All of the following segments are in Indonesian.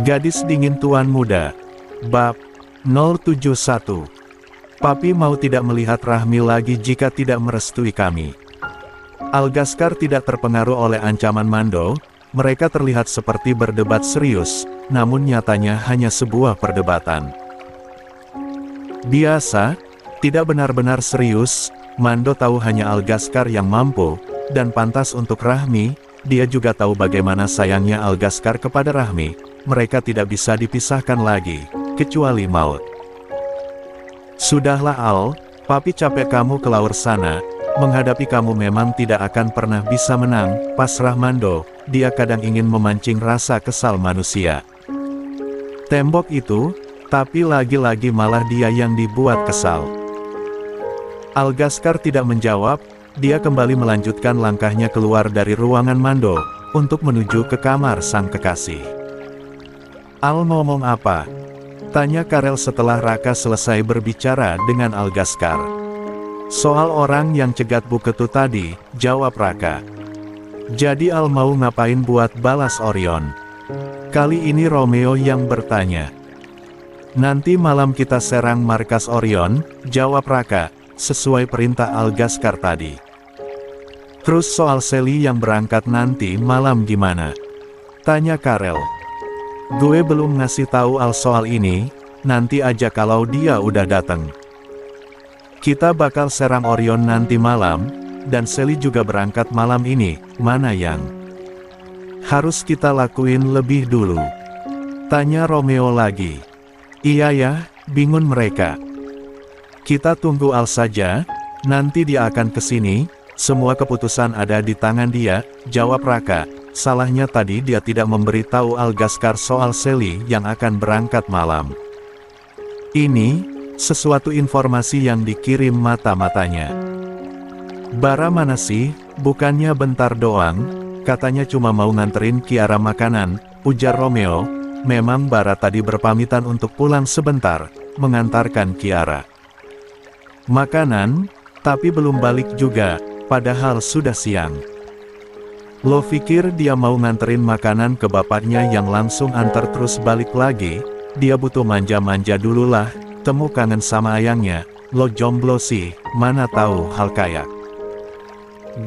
Gadis dingin tuan muda. Bab 071. Papi mau tidak melihat Rahmi lagi jika tidak merestui kami. Algaskar tidak terpengaruh oleh ancaman Mando. Mereka terlihat seperti berdebat serius, namun nyatanya hanya sebuah perdebatan biasa, tidak benar-benar serius. Mando tahu hanya Algaskar yang mampu dan pantas untuk Rahmi. Dia juga tahu bagaimana sayangnya Algaskar kepada Rahmi. Mereka tidak bisa dipisahkan lagi, kecuali maut. Sudahlah Al, papi capek kamu ke laut sana. Menghadapi kamu memang tidak akan pernah bisa menang, pasrah Mando. Dia kadang ingin memancing rasa kesal manusia. Tembok itu, tapi lagi-lagi malah dia yang dibuat kesal. Algaskar tidak menjawab. Dia kembali melanjutkan langkahnya keluar dari ruangan Mando, untuk menuju ke kamar sang kekasih. Al ngomong apa? Tanya Karel setelah Raka selesai berbicara dengan Algaskar. Soal orang yang cegat Bu Ketu tadi, jawab Raka. Jadi Al mau ngapain buat balas Orion? Kali ini Romeo yang bertanya. Nanti malam kita serang markas Orion, jawab Raka, sesuai perintah Algaskar tadi. Terus soal Sally yang berangkat nanti malam gimana? Tanya Karel. Gue belum ngasih tahu Al soal ini, nanti aja kalau dia udah datang. Kita bakal serang Orion nanti malam, dan Sally juga berangkat malam ini, mana yang harus kita lakuin lebih dulu? Tanya Romeo lagi. Iya ya, bingung mereka. Kita tunggu Al saja, nanti dia akan kesini, semua keputusan ada di tangan dia, jawab Raka. Salahnya tadi dia tidak memberitahu Algaskar soal Sally yang akan berangkat malam. Ini, sesuatu informasi yang dikirim mata-matanya. Bara mana sih, bukannya bentar doang, katanya cuma mau nganterin Kiara makanan, ujar Romeo. Memang Bara tadi berpamitan untuk pulang sebentar, mengantarkan Kiara makanan, tapi belum balik juga, padahal sudah siang. Lo pikir dia mau nganterin makanan ke bapaknya yang langsung antar terus balik lagi? Dia butuh manja-manja dulu lah, temu kangen sama ayangnya. Lo jomblo sih, mana tahu hal kayak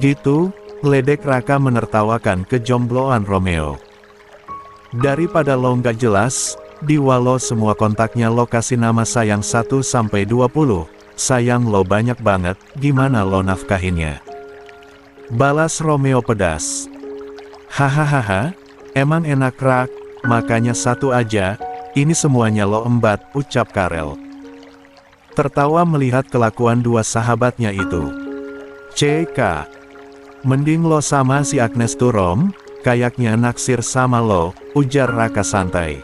gitu, ledek Raka menertawakan kejombloan Romeo. Daripada lo nggak jelas, di Walo semua kontaknya lo kasih nama sayang 1-20. Sayang lo banyak banget, gimana lo nafkahinnya? Balas Romeo pedas. Hahaha, emang enak Rak, makanya satu aja, ini semuanya lo embat, ucap Karel. Tertawa melihat kelakuan dua sahabatnya itu. CK. Mending lo sama si Agnes Turom, kayaknya naksir sama lo, ujar Raka santai.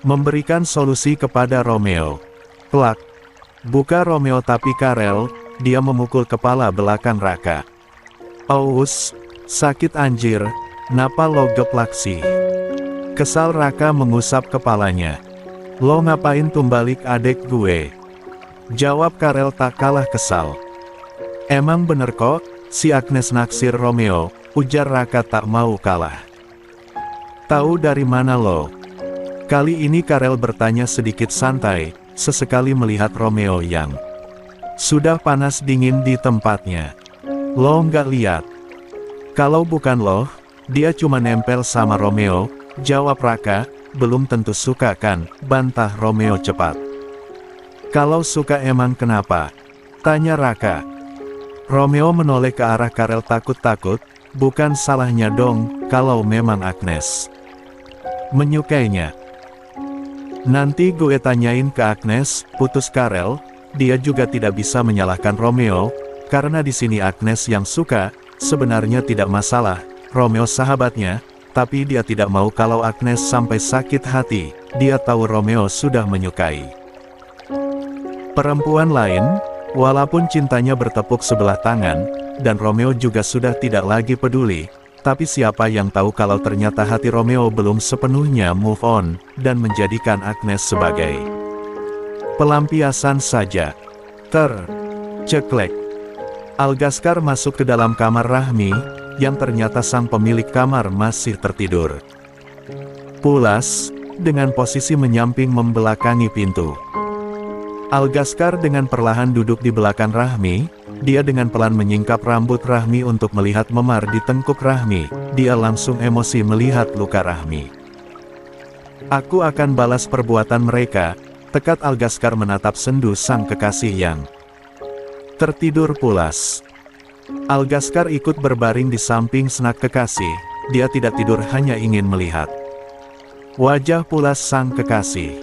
Memberikan solusi kepada Romeo. Plak. Buka Romeo tapi Karel, dia memukul kepala belakang Raka. Aus, sakit anjir, napa lo geplak sih? Kesal Raka mengusap kepalanya. Lo ngapain tumbalik adek gue? Jawab Karel tak kalah kesal. Emang bener kok, si Agnes naksir Romeo, ujar Raka tak mau kalah. Tahu dari mana lo? Kali ini Karel bertanya sedikit santai, sesekali melihat Romeo yang sudah panas dingin di tempatnya. Lo nggak lihat? Kalau bukan lo, dia cuma nempel sama Romeo, jawab Raka. Belum tentu suka kan, bantah Romeo cepat. Kalau suka emang kenapa? Tanya Raka. Romeo menoleh ke arah Karel takut-takut, bukan salahnya dong, kalau memang Agnes menyukainya. Nanti gue tanyain ke Agnes, putus Karel. Dia juga tidak bisa menyalahkan Romeo, karena di sini Agnes yang suka. Sebenarnya tidak masalah, Romeo sahabatnya, tapi dia tidak mau kalau Agnes sampai sakit hati. Dia tahu Romeo sudah menyukai perempuan lain, walaupun cintanya bertepuk sebelah tangan, dan Romeo juga sudah tidak lagi peduli. Tapi siapa yang tahu kalau ternyata hati Romeo belum sepenuhnya move on, dan menjadikan Agnes sebagai pelampiasan saja. Ceklek. Algaskar masuk ke dalam kamar Rahmi, yang ternyata sang pemilik kamar masih tertidur. Pulas, dengan posisi menyamping membelakangi pintu. Algaskar dengan perlahan duduk di belakang Rahmi, dia dengan pelan menyingkap rambut Rahmi untuk melihat memar di tengkuk Rahmi, dia langsung emosi melihat luka Rahmi. Aku akan balas perbuatan mereka, tekad Algaskar menatap sendu sang kekasih yang tertidur pulas. Algaskar ikut berbaring di samping sanak kekasih, dia tidak tidur hanya ingin melihat wajah pulas sang kekasih.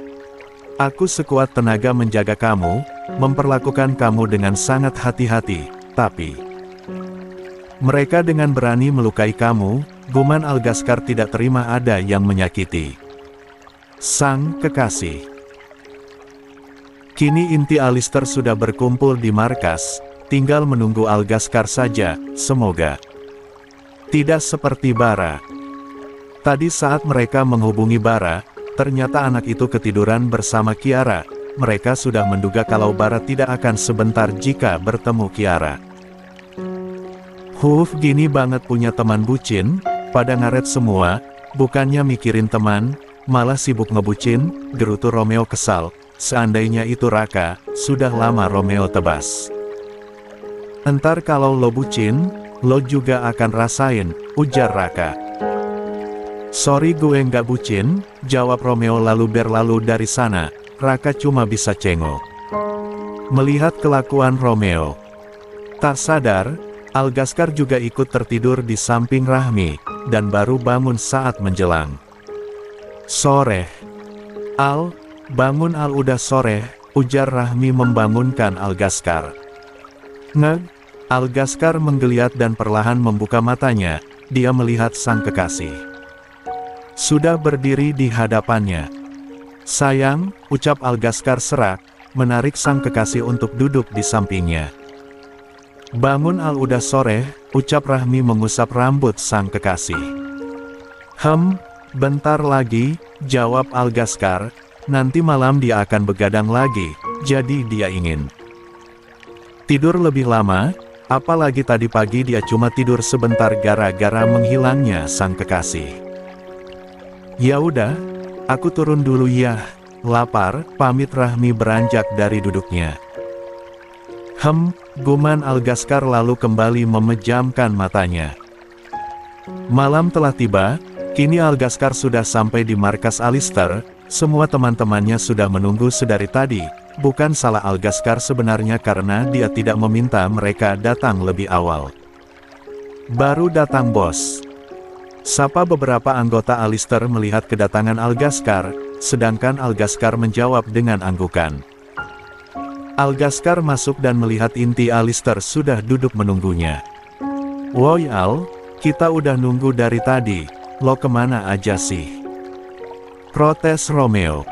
Aku sekuat tenaga menjaga kamu, memperlakukan kamu dengan sangat hati-hati, tapi mereka dengan berani melukai kamu, guman Algaskar tidak terima ada yang menyakiti sang kekasih. Kini inti Alistair sudah berkumpul di markas, tinggal menunggu Algaskar saja, semoga tidak seperti Bara. Tadi saat mereka menghubungi Bara, ternyata anak itu ketiduran bersama Kiara. Mereka sudah menduga kalau Bara tidak akan sebentar jika bertemu Kiara. Gini banget punya teman bucin, pada ngaret semua, bukannya mikirin teman, malah sibuk ngebucin, gerutu Romeo kesal. Seandainya itu Raka, sudah lama Romeo tebas. Entar kalau lo bucin, lo juga akan rasain, ujar Raka. Sorry gue nggak bucin, jawab Romeo lalu berlalu dari sana. Raka cuma bisa cengok melihat kelakuan Romeo. Tak sadar, Algaskar juga ikut tertidur di samping Rahmi, dan baru bangun saat menjelang sore. Al, bangun Al, udah sore, ujar Rahmi membangunkan Algaskar. Ngeg, Algaskar menggeliat dan perlahan membuka matanya, dia melihat sang kekasih sudah berdiri di hadapannya. Sayang, ucap Algaskar serak, menarik sang kekasih untuk duduk di sampingnya. Bangun Al, udah sore, ucap Rahmi mengusap rambut sang kekasih. Bentar lagi, jawab Algaskar, nanti malam dia akan begadang lagi, jadi dia ingin tidur lebih lama, apalagi tadi pagi dia cuma tidur sebentar gara-gara menghilangnya sang kekasih. Ya udah, aku turun dulu ya, lapar, pamit Rahmi beranjak dari duduknya. Guman Algaskar lalu kembali memejamkan matanya. Malam telah tiba, kini Algaskar sudah sampai di markas Alistair, semua teman-temannya sudah menunggu sedari tadi, bukan salah Algaskar sebenarnya karena dia tidak meminta mereka datang lebih awal. Baru datang bos. Sapa beberapa anggota Alistair melihat kedatangan Algaskar, sedangkan Algaskar menjawab dengan anggukan. Algaskar masuk dan melihat inti Alistair sudah duduk menunggunya. Woi Al, kita udah nunggu dari tadi, lo kemana aja sih? Protes Romeo.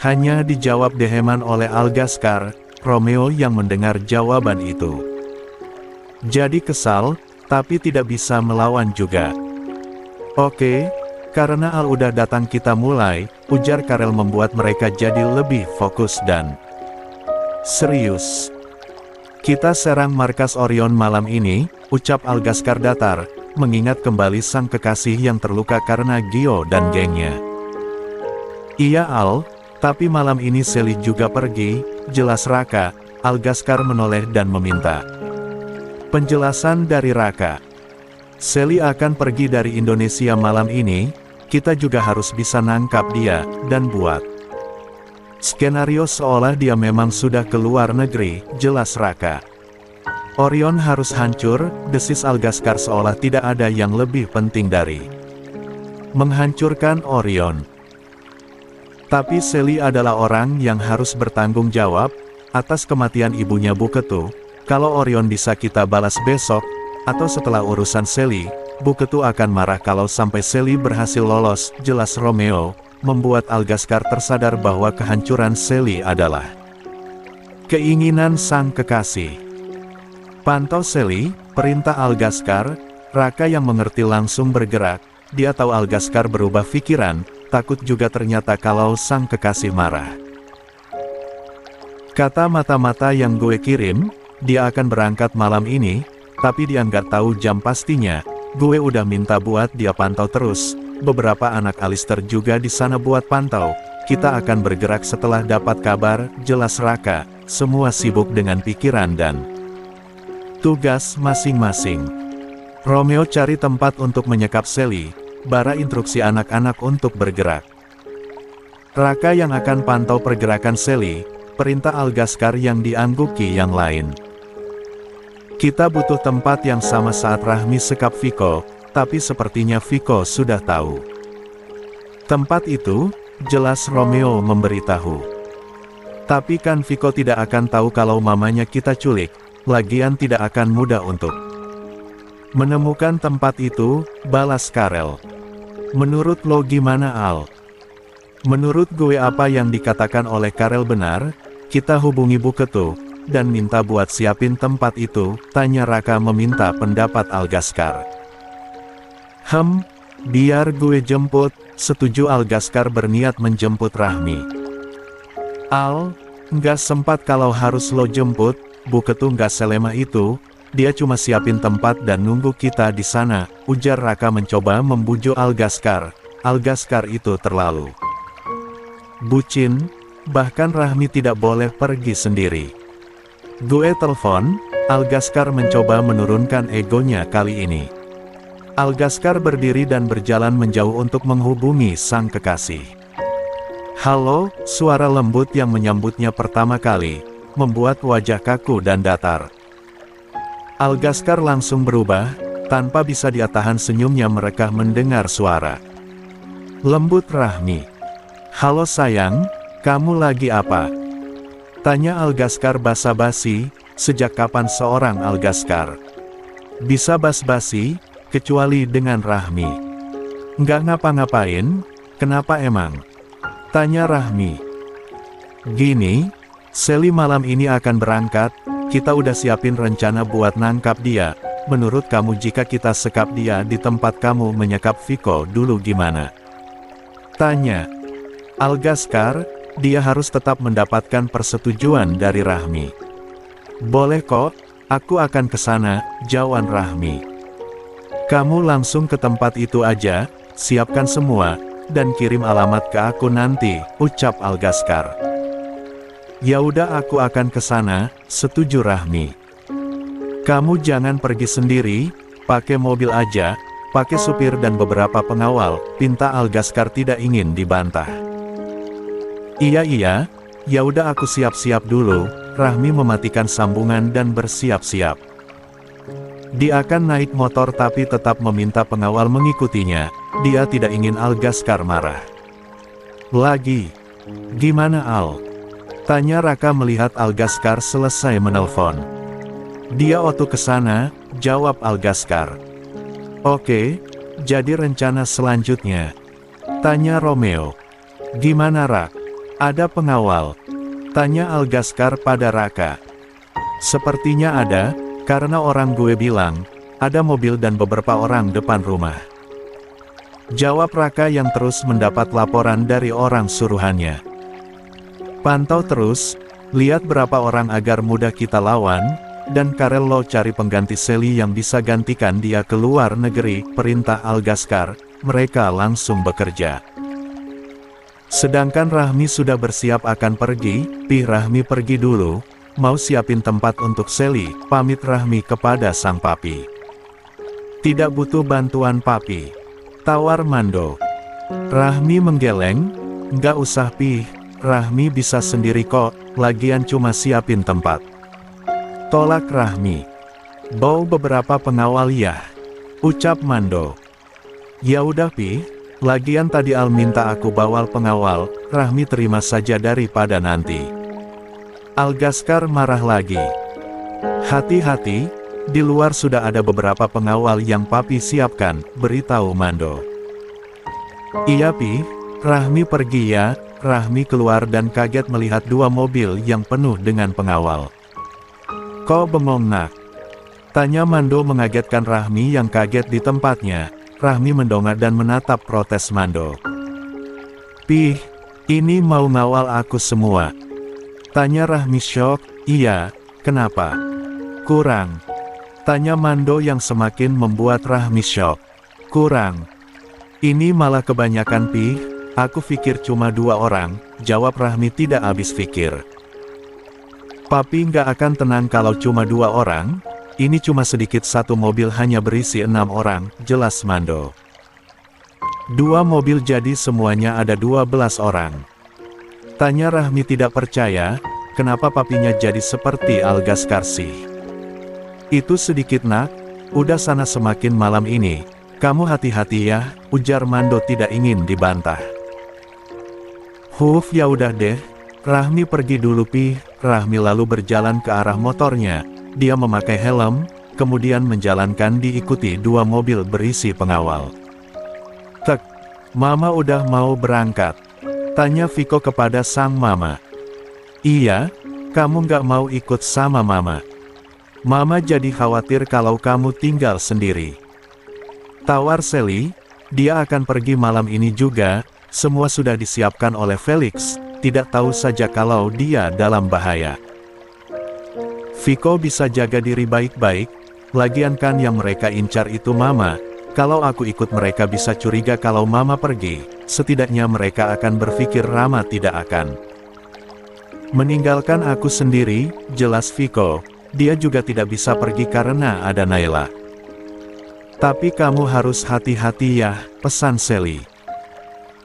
Hanya dijawab deheman oleh Algaskar, Romeo yang mendengar jawaban itu jadi kesal, tapi tidak bisa melawan juga. Oke, karena Al udah datang kita mulai, ujar Karel membuat mereka jadi lebih fokus dan serius. Kita serang markas Orion malam ini, ucap Algaskar datar, mengingat kembali sang kekasih yang terluka karena Gio dan gengnya. Iya Al, tapi malam ini Sally juga pergi, jelas Raka. Algaskar menoleh dan meminta penjelasan dari Raka. Sally akan pergi dari Indonesia malam ini, kita juga harus bisa nangkap dia, dan buat skenario seolah dia memang sudah keluar negeri, jelas Raka. Orion harus hancur, desis Algaskar seolah tidak ada yang lebih penting dari menghancurkan Orion. Tapi Sally adalah orang yang harus bertanggung jawab atas kematian ibunya Bu Ketu. Kalau Orion bisa kita balas besok, atau setelah urusan Sally, Bu Ketu akan marah kalau sampai Sally berhasil lolos, jelas Romeo, membuat Algaskar tersadar bahwa kehancuran Sally adalah keinginan sang kekasih. Pantau Sally, perintah Algaskar. Raka yang mengerti langsung bergerak, dia tahu Algaskar berubah pikiran, takut juga ternyata kalau sang kekasih marah. Kata mata-mata yang gue kirim, dia akan berangkat malam ini, tapi dia nggak tahu jam pastinya, gue udah minta buat dia pantau terus, beberapa anak Alistair juga di sana buat pantau. Kita akan bergerak setelah dapat kabar, jelas Raka, semua sibuk dengan pikiran dan tugas masing-masing. Romeo cari tempat untuk menyekap Sally, bara instruksi anak-anak untuk bergerak. Raka yang akan pantau pergerakan Sally, perintah Algaskar yang diangguki yang lain. Kita butuh tempat yang sama saat Rahmi sekap Viko, tapi sepertinya Viko sudah tahu. Tempat itu, jelas Romeo memberitahu. Tapi kan Viko tidak akan tahu kalau mamanya kita culik, lagian tidak akan mudah untuk menemukan tempat itu, balas Karel. Menurut lo gimana Al? Menurut gue apa yang dikatakan oleh Karel benar, kita hubungi Bu Ketu, dan minta buat siapin tempat itu, tanya Raka meminta pendapat Algaskar. Biar gue jemput, setuju Algaskar berniat menjemput Rahmi. Al, nggak sempat kalau harus lo jemput, Bu Ketu nggak selema itu, dia cuma siapin tempat dan nunggu kita di sana, ujar Raka mencoba membujuk Algaskar. Algaskar itu terlalu bucin, bahkan Rahmi tidak boleh pergi sendiri. Gue telepon, Algaskar mencoba menurunkan egonya kali ini. Algaskar berdiri dan berjalan menjauh untuk menghubungi sang kekasih. Halo, suara lembut yang menyambutnya pertama kali, membuat wajah kaku dan datar. Algaskar langsung berubah, tanpa bisa dia tahan senyumnya mereka mendengar suara lembut Rahmi. Halo sayang, kamu lagi apa? Tanya Algaskar basa-basi, sejak kapan seorang Algaskar bisa bas-basi, kecuali dengan Rahmi. Nggak ngapa-ngapain, kenapa emang? Tanya Rahmi. Gini, Sally malam ini akan berangkat, kita udah siapin rencana buat nangkap dia. Menurut kamu jika kita sekap dia di tempat kamu menyekap Viko dulu gimana? Tanya Algaskar, dia harus tetap mendapatkan persetujuan dari Rahmi. Boleh kok, aku akan ke sana, jawab Rahmi. Kamu langsung ke tempat itu aja, siapkan semua, dan kirim alamat ke aku nanti, ucap Algaskar. Ya udah aku akan ke sana, setuju Rahmi. Kamu jangan pergi sendiri, pakai mobil aja, pakai supir dan beberapa pengawal, pinta Algaskar tidak ingin dibantah. Iya, ya udah aku siap-siap dulu. Rahmi mematikan sambungan dan bersiap-siap. Dia akan naik motor tapi tetap meminta pengawal mengikutinya. Dia tidak ingin Algaskar marah. Lagi, gimana Al? Tanya Raka melihat Algaskar selesai menelpon. Dia waktu ke sana, jawab Algaskar. Oke, jadi rencana selanjutnya? Tanya Romeo. Gimana Rak? Ada pengawal? Tanya Algaskar pada Raka. Sepertinya ada, karena orang gue bilang, ada mobil dan beberapa orang depan rumah. Jawab Raka yang terus mendapat laporan dari orang suruhannya. Pantau terus, lihat berapa orang agar mudah kita lawan, dan Karel lo cari pengganti Sally yang bisa gantikan dia ke luar negeri, perintah Algaskar, mereka langsung bekerja. Sedangkan Rahmi sudah bersiap akan pergi, Rahmi pergi dulu, mau siapin tempat untuk Sally, pamit Rahmi kepada sang papi. Tidak butuh bantuan papi, tawar Mando. Rahmi menggeleng, nggak usah Rahmi bisa sendiri kok, lagian cuma siapin tempat. Tolak Rahmi. Bawa beberapa pengawal ya, ucap Mando. Ya udah lagian tadi Al minta aku bawa pengawal, Rahmi terima saja daripada nanti. Algaskar marah lagi. Hati-hati, di luar sudah ada beberapa pengawal yang papi siapkan, beritahu Mando. Iya Rahmi pergi ya. Rahmi keluar dan kaget melihat dua mobil yang penuh dengan pengawal. Kok bengong nak? Tanya Mando mengagetkan Rahmi yang kaget di tempatnya. Rahmi mendongak dan menatap protes Mando. Ini mau ngawal aku semua. Tanya Rahmi syok. Iya, kenapa? Kurang. Tanya Mando yang semakin membuat Rahmi syok. Kurang. Ini malah kebanyakan Pi, aku pikir cuma 2 orang, jawab Rahmi tidak habis pikir. Papi nggak akan tenang kalau cuma 2 orang, ini cuma sedikit, satu mobil hanya berisi 6 orang, jelas Mando. 2 mobil jadi semuanya ada 12 orang. Tanya Rahmi tidak percaya, kenapa papinya jadi seperti Algaskar sih? Itu sedikit nak, udah sana semakin malam ini. Kamu hati-hati ya, ujar Mando tidak ingin dibantah. Ya udah deh, Rahmi pergi dulu Pi. Rahmi lalu berjalan ke arah motornya, dia memakai helm, kemudian menjalankan diikuti 2 mobil berisi pengawal. Tek, Mama udah mau berangkat, tanya Viko kepada sang mama. Iya, kamu nggak mau ikut sama Mama. Mama jadi khawatir kalau kamu tinggal sendiri. Tawar Sally, dia akan pergi malam ini juga, semua sudah disiapkan oleh Felix, tidak tahu saja kalau dia dalam bahaya. Viko bisa jaga diri baik-baik, lagian kan yang mereka incar itu Mama, kalau aku ikut mereka bisa curiga kalau Mama pergi, setidaknya mereka akan berpikir Rama tidak akan meninggalkan aku sendiri, jelas Viko, dia juga tidak bisa pergi karena ada Naila. Tapi kamu harus hati-hati ya, pesan Sally.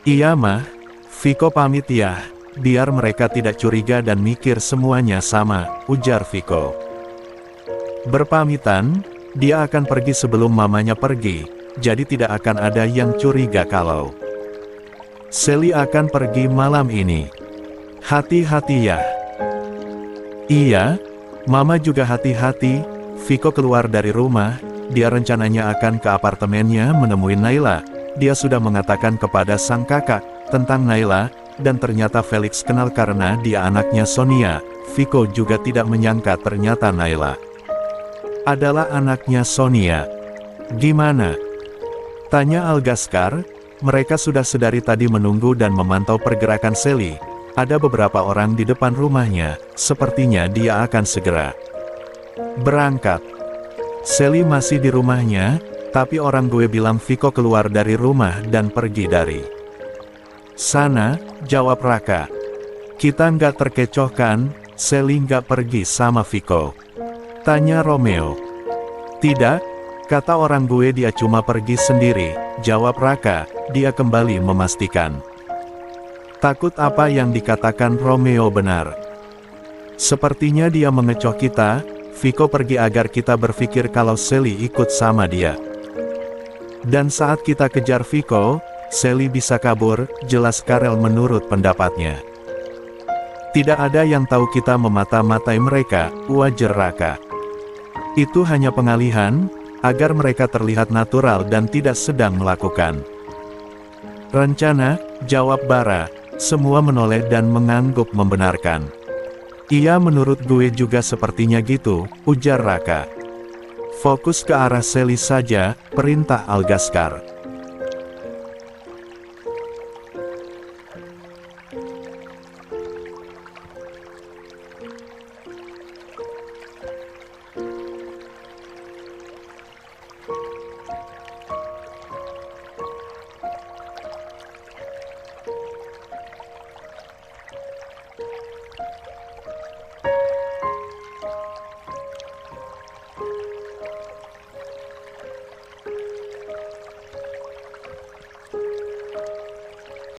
Iya mah, Viko pamit ya, biar mereka tidak curiga dan mikir semuanya sama, ujar Viko. Berpamitan, dia akan pergi sebelum mamanya pergi, jadi tidak akan ada yang curiga kalau Sally akan pergi malam ini. Hati-hati ya. Iya, Mama juga hati-hati. Viko keluar dari rumah. Dia rencananya akan ke apartemennya menemui Naila. Dia sudah mengatakan kepada sang kakak tentang Naila, dan ternyata Felix kenal karena dia anaknya Sonia. Viko juga tidak menyangka ternyata Naila adalah anaknya Sonia. Gimana? Tanya Algaskar. Mereka sudah sedari tadi menunggu dan memantau pergerakan Sally. Ada beberapa orang di depan rumahnya, sepertinya dia akan segera berangkat. Sally masih di rumahnya, tapi orang gue bilang Viko keluar dari rumah dan pergi dari sana, jawab Raka. Kita nggak terkecoh kan, Sally nggak pergi sama Viko? Tanya Romeo. Tidak, kata orang gue dia cuma pergi sendiri, jawab Raka, dia kembali memastikan. Takut apa yang dikatakan Romeo benar. Sepertinya dia mengecoh kita. Viko pergi agar kita berpikir kalau Sally ikut sama dia. Dan saat kita kejar Viko, Sally bisa kabur, jelas Karel menurut pendapatnya. Tidak ada yang tahu kita memata-matai mereka, ujar Raka. Itu hanya pengalihan, agar mereka terlihat natural dan tidak sedang melakukan rencana, jawab Bara. Semua menoleh dan mengangguk membenarkan. Iya menurut gue juga sepertinya gitu, ujar Raka. Fokus ke arah Sally saja, perintah Algaskar.